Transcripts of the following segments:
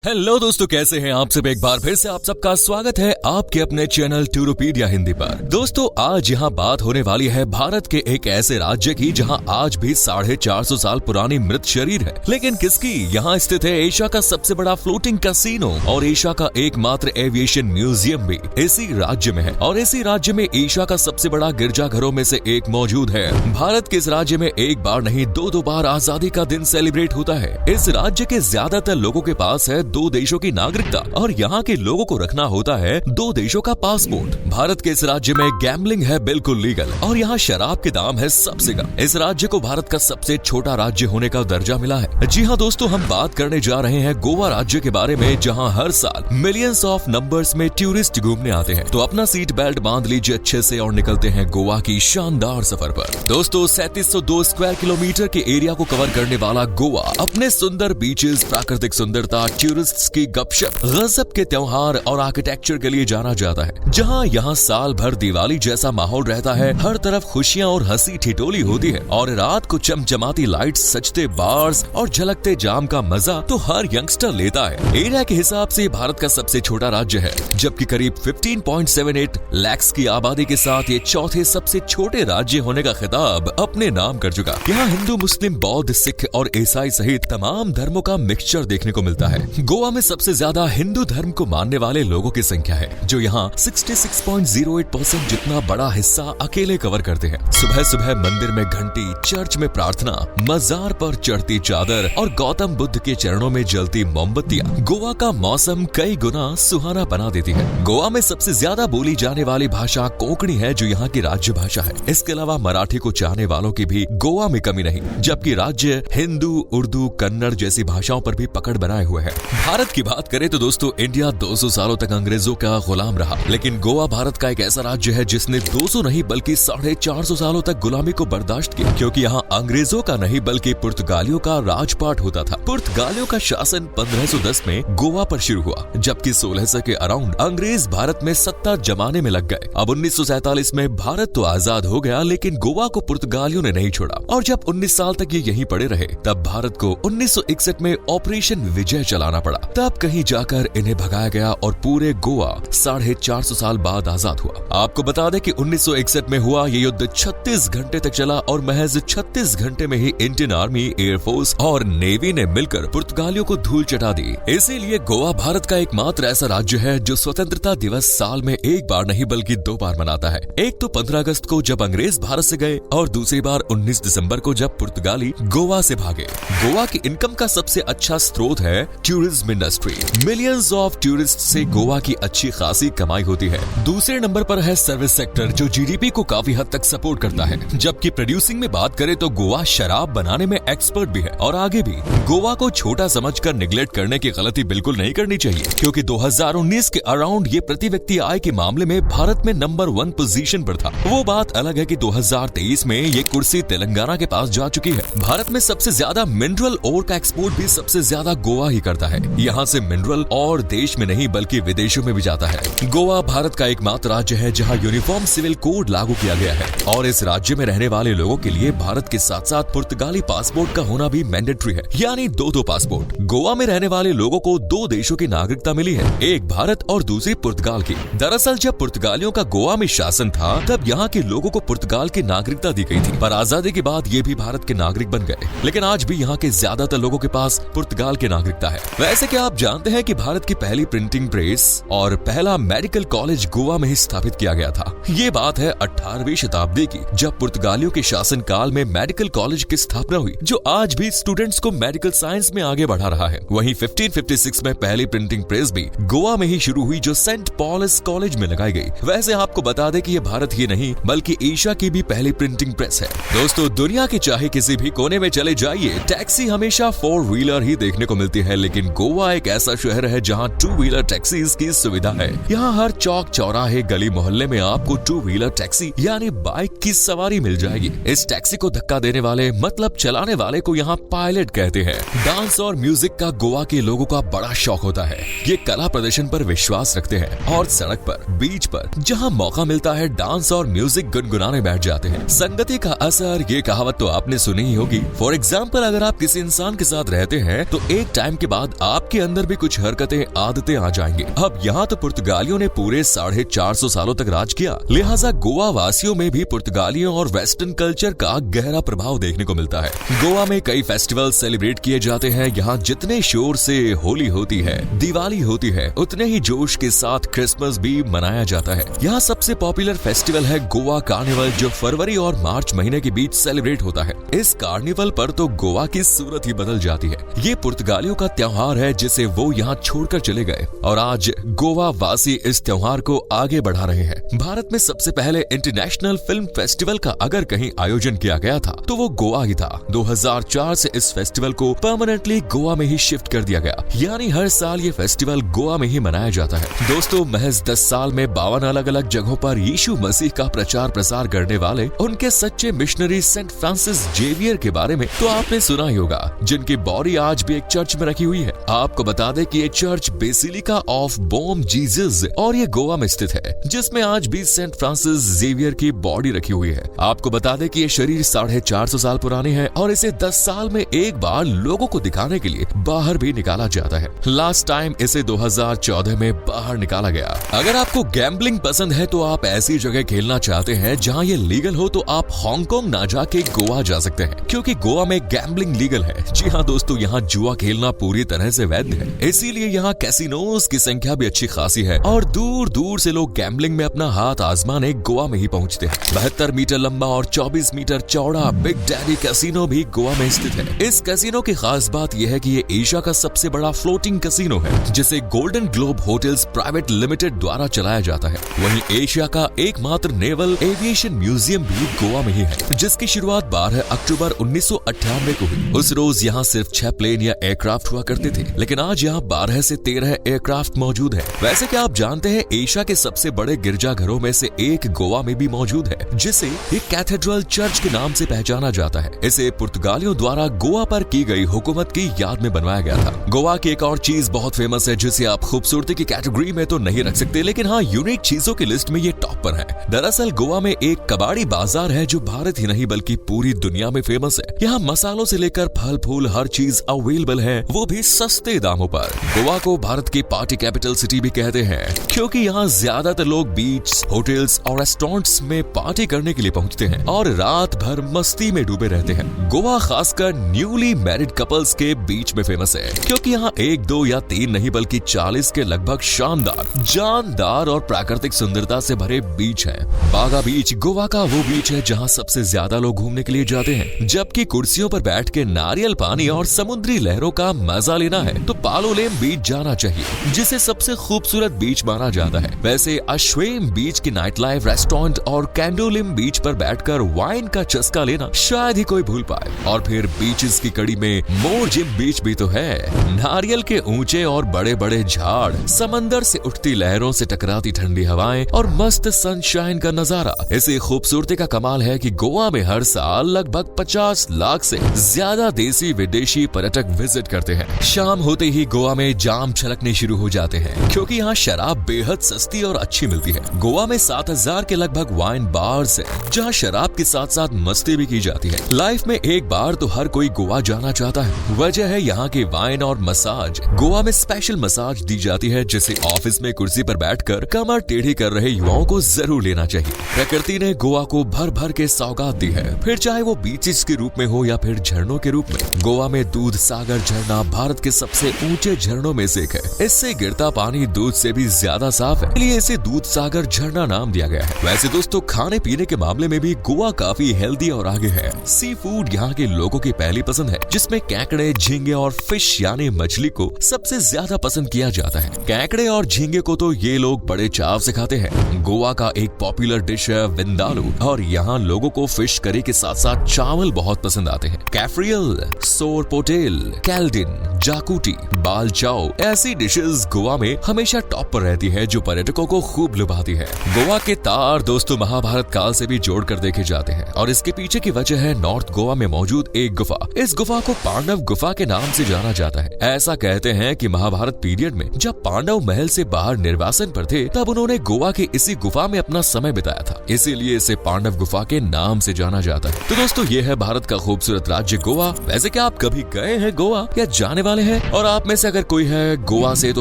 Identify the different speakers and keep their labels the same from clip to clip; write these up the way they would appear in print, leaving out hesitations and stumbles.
Speaker 1: Hello दोस्तों, कैसे हैं आप सब। एक बार फिर से आप सबका स्वागत है आपके अपने चैनल टूरोपीडिया हिंदी पर। दोस्तों, आज यहाँ बात होने वाली है भारत के एक ऐसे राज्य की जहाँ आज भी 450 साल पुरानी मृत शरीर है। लेकिन किसकी? यहाँ स्थित है एशिया का सबसे बड़ा फ्लोटिंग कैसीनो और एशिया का एकमात्र एविएशन म्यूजियम भी इसी राज्य में है। और इसी राज्य में एशिया का सबसे बड़ा गिरजाघरों में से एक मौजूद है। भारत के इस राज्य में एक बार नहीं दो बार आजादी का दिन सेलिब्रेट होता है। इस राज्य के ज्यादातर लोगों के पास है 2 देशों की नागरिकता और यहाँ के लोगों को रखना होता है 2 देशों का पासपोर्ट। भारत के इस राज्य में गैम्बलिंग है बिल्कुल लीगल और यहाँ शराब के दाम है सबसे कम। इस राज्य को भारत का सबसे छोटा राज्य होने का दर्जा मिला है। जी हाँ दोस्तों, हम बात करने जा रहे हैं गोवा राज्य के बारे में, जहाँ हर साल मिलियंस ऑफ नंबर्स में टूरिस्ट घूमने आते हैं। तो अपना सीट बेल्ट बांध लीजिए अच्छे से और निकलते हैं गोवा की शानदार सफर पर। दोस्तों, 3702 स्क्वायर किलोमीटर के एरिया को कवर करने वाला गोवा अपने सुंदर बीचेस, प्राकृतिक सुंदरता, टूरिस्ट की गपशप, गजब के त्योहार और आर्किटेक्चर के लिए जाना जाता है। जहां यहां साल भर दिवाली जैसा माहौल रहता है, हर तरफ खुशियां और हंसी ठिठोली होती है और रात को चमचमाती लाइट्स, सजते बार्स और झलकते जाम का मजा तो हर यंगस्टर लेता है। एरिया के हिसाब से भारत का सबसे छोटा राज्य है, जबकि करीब 15.78 लाख की आबादी के साथ ये चौथे सबसे छोटे राज्य होने का खिताब अपने नाम कर चुका। यहाँ हिंदू, मुस्लिम, बौद्ध, सिख और ईसाई सहित तमाम धर्मों का मिक्सचर देखने को मिलता है। गोवा में सबसे ज्यादा हिंदू धर्म को मानने वाले लोगों की संख्या है, जो यहाँ 66.08% जितना बड़ा हिस्सा अकेले कवर करते हैं। सुबह सुबह मंदिर में घंटी, चर्च में प्रार्थना, मजार पर चढ़ती चादर और गौतम बुद्ध के चरणों में जलती मोमबत्तियां गोवा का मौसम कई गुना सुहाना बना देती है। गोवा में सबसे ज्यादा बोली जाने वाली भाषा कोंकणी है, जो यहाँ की राज्य भाषा है। इसके अलावा मराठी को चाहने वालों की भी गोवा में कमी नहीं, जबकि राज्य हिंदू, उर्दू, कन्नड़ जैसी भाषाओं पर भी पकड़ बनाए हुए है। भारत की बात करें तो दोस्तों, इंडिया 200 सालों तक अंग्रेजों का गुलाम रहा, लेकिन गोवा भारत का एक ऐसा राज्य है जिसने 200 नहीं बल्कि 450 सालों तक गुलामी को बर्दाश्त किया, क्योंकि यहाँ अंग्रेजों का नहीं बल्कि पुर्तगालियों का राजपाट होता था। पुर्तगालियों का शासन 1510 में गोवा पर शुरू हुआ, जबकि 1600 के अराउंड अंग्रेज भारत में सत्ता जमाने में लग गए। अब 1947 में भारत तो आजाद हो गया, लेकिन गोवा को पुर्तगालियों ने नहीं छोड़ा और जब 19 साल तक ये यहीं पड़े रहे, तब भारत को 1961 में ऑपरेशन विजय चलाना पड़ा। तब कहीं जाकर इन्हें भगाया गया और पूरे गोवा 450 साल बाद आजाद हुआ। आपको बता दें कि 1961 में हुआ ये युद्ध 36 घंटे तक चला और महज 36 घंटे में ही इंडियन आर्मी, एयरफोर्स और नेवी ने मिलकर पुर्तगालियों को धूल चटा दी। इसीलिए गोवा भारत का एकमात्र ऐसा राज्य है जो स्वतंत्रता दिवस साल में एक बार नहीं बल्कि 2 बार मनाता है। एक तो 15 अगस्त को जब अंग्रेज भारत से गए और दूसरी बार 19 दिसंबर को जब पुर्तगाली गोवा से भागे। गोवा की इनकम का सबसे अच्छा स्रोत है tourism industry. Millions of tourist से गोवा की अच्छी खासी कमाई होती है। दूसरे नंबर पर है सर्विस सेक्टर, जो जीडीपी को काफी हद तक सपोर्ट करता है। जबकि प्रोड्यूसिंग में बात करें तो गोवा शराब बनाने में एक्सपर्ट भी है और आगे भी। गोवा को छोटा समझकर निगलेक्ट करने की गलती बिल्कुल नहीं करनी चाहिए, क्योंकि 2019 के अराउंड ये प्रति व्यक्ति आय के मामले में भारत में नंबर 1 पोजीशन पर था। वो बात अलग है कि 2023 में ये कुर्सी तेलंगाना के पास जा चुकी है। भारत में सबसे ज्यादा मिनरल ओर का एक्सपोर्ट भी सबसे ज्यादा गोवा ही करता है। यहाँ से मिनरल और देश में नहीं बल्कि विदेशों में भी जाता है। गोवा भारत का एकमात्र राज्य है जहाँ यूनिफॉर्म सिविल कोड लागू किया गया है और इस राज्य में रहने वाले लोगों के लिए भारत के साथ साथ पुर्तगाली पासपोर्ट का होना भी मैंडेटरी है, यानी 2 पासपोर्ट। गोवा में रहने वाले लोगों को 2 देशों की नागरिकता मिली है, एक भारत और दूसरी पुर्तगाल की। दरअसल जब पुर्तगालियों का गोवा में शासन था, तब यहाँ के लोगों को पुर्तगाल की नागरिकता दी गई थी, पर आजादी के बाद ये भी भारत के नागरिक बन गए। लेकिन आज भी यहाँ के ज्यादातर लोगों के पास पुर्तगाल की नागरिकता है। वैसे क्या आप जानते हैं कि भारत की पहली प्रिंटिंग प्रेस और पहला मेडिकल कॉलेज गोवा में ही स्थापित किया गया था। ये बात है 18वीं शताब्दी की, जब पुर्तगालियों के शासन काल में मेडिकल कॉलेज की स्थापना हुई, जो आज भी स्टूडेंट्स को मेडिकल साइंस में आगे बढ़ा रहा है। वहीं 1556 में पहली प्रिंटिंग प्रेस भी गोवा में ही शुरू हुई, जो सेंट पॉल्स कॉलेज में लगाई गई। वैसे आपको बता दें कि ये भारत ही नहीं बल्कि एशिया की भी पहली प्रिंटिंग प्रेस है। दोस्तों, दुनिया के चाहे किसी भी कोने में चले जाइए, टैक्सी हमेशा 4 व्हीलर ही देखने को मिलती है, लेकिन गोवा एक ऐसा शहर है जहाँ 2 व्हीलर टैक्सीज की सुविधा है। यहाँ हर चौक, चौराहे, गली मोहल्ले में आपको 2 व्हीलर टैक्सी यानी बाइक की सवारी मिल जाएगी। इस टैक्सी को धक्का देने वाले मतलब चलाने वाले को यहाँ पायलट कहते हैं। डांस और म्यूजिक का गोवा के लोगों का बड़ा शौक होता है। ये कला प्रदर्शन पर विश्वास रखते हैं और सड़क पर, बीच पर जहाँ मौका मिलता है डांस और म्यूजिक गुनगुनाने बैठ जाते हैं। संगति का असर, ये कहावत तो आपने सुनी ही होगी। फॉर एग्जाम्पल, अगर आप किसी इंसान के साथ रहते हैं तो एक टाइम के बाद आपके अंदर भी कुछ हरकतें आदतें आ जाएंगे। अब यहाँ तो पुर्तगालियों ने पूरे 450 सालों तक राज किया, लिहाजा गोवा वासियों में भी पुर्तगालियों और वेस्टर्न कल्चर का गहरा प्रभाव देखने को मिलता है। गोवा में कई फेस्टिवल सेलिब्रेट किए जाते हैं। यहाँ जितने शोर से होली होती है, दिवाली होती है, उतने ही जोश के साथ क्रिसमस भी मनाया जाता है। यहाँ सबसे पॉपुलर फेस्टिवल है गोवा कार्निवल, जो फरवरी और मार्च महीने के बीच सेलिब्रेट होता है। इस कार्निवल पर तो गोवा की सूरत ही बदल जाती है। ये पुर्तगालियों का त्योहार है जिसे वो यहाँ छोड़कर चले गए और आज गोवा वासी इस त्योहार को आगे बढ़ा रहे हैं। भारत में सबसे पहले इंटरनेशनल फिल्म फेस्टिवल का अगर कहीं आयोजन किया गया था तो वो गोवा ही था। 2004 से इस फेस्टिवल को परमानेंटली गोवा में ही शिफ्ट कर दिया गया, यानी हर साल ये फेस्टिवल गोवा में ही मनाया जाता है। दोस्तों, महज 10 साल में 52 अलग अलग जगहों पर यीशु मसीह का प्रचार प्रसार करने वाले उनके सच्चे मिशनरी सेंट फ्रांसिस जेवियर के बारे में तो आपने सुना ही होगा, जिनकी बॉडी आज भी एक चर्च में रखी हुई है। आपको बता दें कि ये church basilica of Bom Jesus और ये गोवा में स्थित है, जिसमें आज भी सेंट फ्रांसिस जेवियर की बॉडी रखी हुई है। आपको बता दें कि ये शरीर 450 साल पुरानी है और इसे 10 साल में एक बार लोगों को दिखाने के लिए बाहर भी निकाला जाता है। लास्ट टाइम इसे 2014 में बाहर निकाला गया। अगर आपको गैम्बलिंग पसंद है तो आप ऐसी जगह खेलना चाहते हैं जहां ये लीगल हो, तो आप हांगकांग ना जाके गोवा जा सकते हैं, क्योंकि गोवा में गैम्बलिंग लीगल है। जी हाँ दोस्तों, यहाँ जुआ खेलना पूरी तरह से वैध है, इसीलिए यहाँ कैसीनोज की संख्या भी अच्छी खासी है और दूर दूर से लोग गैम्बलिंग में अपना हाथ आजमाने गोवा में ही पहुँचते हैं। 72 मीटर लंबा और 24 मीटर चौड़ा बिग डैडी कैसीनो भी गोवा में स्थित है। इस कैसीनो की खास बात यह है कि ये एशिया का सबसे बड़ा फ्लोटिंग कैसीनो है, जिसे golden globe hotels private limited द्वारा चलाया जाता है। वहीं एशिया का एकमात्र नेवल एविएशन म्यूजियम भी गोवा में ही है, जिसकी शुरुआत 12 अक्टूबर 1998 को हुई। उस रोज यहाँ सिर्फ 6 प्लेन या एयरक्राफ्ट हुआ करते थे, लेकिन आज यहाँ 12 से 13 एयरक्राफ्ट मौजूद है। वैसे क्या आप जानते हैं, एशिया के सबसे बड़े गिरजाघरों में से एक गोवा में भी मौजूद है, जिसे एक कैथेड्रल चर्च के नाम से पहचाना जाता है। इसे पुर्तगालियों द्वारा गोवा पर की गई हुकूमत की याद में बनवाया गया था। गोवा की एक और चीज बहुत फेमस है, जिसे आप खूबसूरती की कैटेगरी में तो नहीं रख सकते, लेकिन हाँ यूनिक चीजों की लिस्ट में ये टॉप पर है। दरअसल गोवा में एक कबाड़ी बाजार है जो भारत ही नहीं बल्कि पूरी दुनिया में फेमस है। यहाँ मसालों से लेकर फल फूल हर चीज अवेलेबल है, वो भी सस्ते दामों पर। गोवा को भारत की पार्टी कैपिटल सिटी भी कहते हैं, क्योंकि यहाँ ज्यादातर लोग बीच, होटल्स और रेस्टोरेंट्स में पार्टी करने के लिए पहुँचते हैं और रात भर मस्ती में डूबे रहते हैं। गोवा खासकर न्यूली मैरिड कपल्स के बीच में फेमस है, क्योंकि यहाँ 1, 2 या 3 नहीं बल्कि 40 के लगभग शानदार, जानदार और प्राकृतिक सुंदरता से भरे बीच हैं। बागा बीच गोवा का वो बीच है जहाँ सबसे ज्यादा लोग घूमने के लिए जाते हैं। जबकि कुर्सियों पर बैठ के नारियल पानी और समुद्री लहरों का मजा लेना है तो पालोलेम बीच जाना चाहिए, जिसे सबसे खूबसूरत बीच माना जाता है। वैसे अश्वेम बीच की नाइट लाइफ, रेस्टोरेंट और कैंडोलिम बीच पर बैठकर वाइन का चस्का लेना शायद ही कोई भूल पाए। और फिर बीचेस की कड़ी में मोरजिम बीच भी तो है। नारियल के ऊंचे और बड़े बड़े झाड़, समंदर से उठती लहरों से टकराती ठंडी हवाएं और मस्त सनशाइन का नजारा। इसी खूबसूरती का कमाल है कि गोवा में हर साल लगभग 50 लाख से ज्यादा देसी विदेशी पर्यटक विजिट करते हैं। शाम होते ही गोवा में जाम छलकने शुरू हो जाते हैं, क्योंकि यहाँ शराब बेहद सस्ती और अच्छी मिलती है। गोवा में 7000 के लगभग वाइन बार्स हैं, जहाँ शराब के साथ साथ मस्ती भी की जाती है। लाइफ में एक बार तो हर कोई गोवा जाना चाहता है। वजह है यहाँ के वाइन और मसाज। गोवा में स्पेशल मसाज दी जाती है, जिसे ऑफिस में कुर्सी पर बैठकर कमर टेढ़ी कर रहे युवाओं को जरूर लेना चाहिए। प्रकृति ने गोवा को भर भर के सौगात दी है, फिर चाहे वो बीचेस के रूप में हो या फिर झरनों के रूप में। गोवा में दूध सागर झरना भारत के सबसे ऊंचे झरनों में से एक है। इससे गिरता पानी दूध से भी ज्यादा साफ है, इसलिए इसे दूध सागर झरना नाम दिया गया है। वैसे दोस्तों, खाने पीने के मामले में भी गोवा काफी हेल्दी और आगे है। सी फूड यहाँ के लोगों की पहली पसंद है, जिसमें केकड़े, झींगे और फिश यानी मछली को सबसे ज्यादा पसंद किया जाता है। केकड़े और झींगे को तो ये लोग बड़े चाव से खाते हैं। गोवा का एक पॉपुलर डिश है विंदालू, और यहाँ लोगों को फिश करी के साथ साथ चावल बहुत पसंद आते हैं। कैफ्रियल, सोरपोटेल, कैल्डिन, जाकुटी, बाल चाओ ऐसी डिशेस गोवा में हमेशा टॉप पर रहती है, जो पर्यटकों को खूब लुभाती है। गोवा के तार दोस्तों महाभारत काल से भी जोड़कर देखे जाते हैं, और इसके पीछे की वजह है नॉर्थ गोवा में मौजूद एक गुफा। इस गुफा को पांडव गुफा के नाम से जाना जाता है। ऐसा कहते हैं कि महाभारत पीरियड में जब पांडव महल से बाहर निर्वासन पर थे, तब उन्होंने गोवा की इसी गुफा में अपना समय बिताया था, इसीलिए इसे पांडव गुफा के नाम से जाना जाता है। तो दोस्तों, ये है भारत का खूबसूरत राज्य गोवा। वैसे क्या आप कभी गए हैं गोवा या जाने वाले हैं? और आप में से अगर कोई है गोवा से तो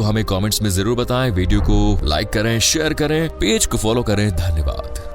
Speaker 1: हमें कमेंट्स में जरूर बताएं। वीडियो को लाइक करें, शेयर करें, पेज को फॉलो करें। धन्यवाद।